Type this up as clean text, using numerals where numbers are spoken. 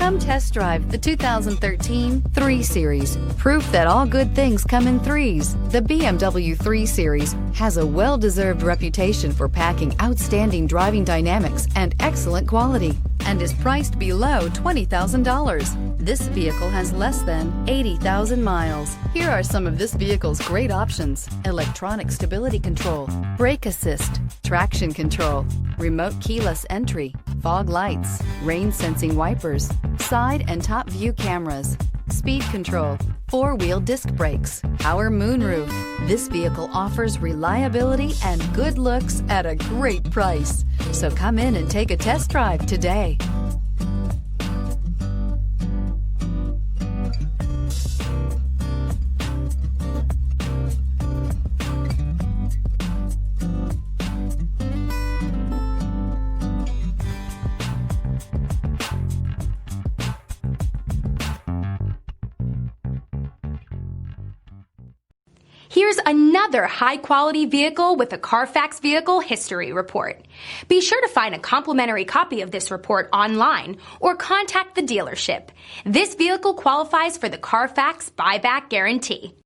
Come test drive the 2013 3 Series. Proof that all good things come in threes. The BMW 3 Series has a well-deserved reputation for packing outstanding driving dynamics and excellent quality, and is priced below $20,000. This vehicle has less than 80,000 miles. Here are some of this vehicle's great options: electronic stability control, brake assist, traction control, remote keyless entry, fog lights, rain sensing wipers, side and top view cameras, speed control, 4-wheel disc brakes, power moonroof. This vehicle offers reliability and good looks at a great price. So come in and take a test drive today. Here's another high-quality vehicle with a Carfax Vehicle History Report. Be sure to find a complimentary copy of this report online or contact the dealership. This vehicle qualifies for the Carfax Buyback Guarantee.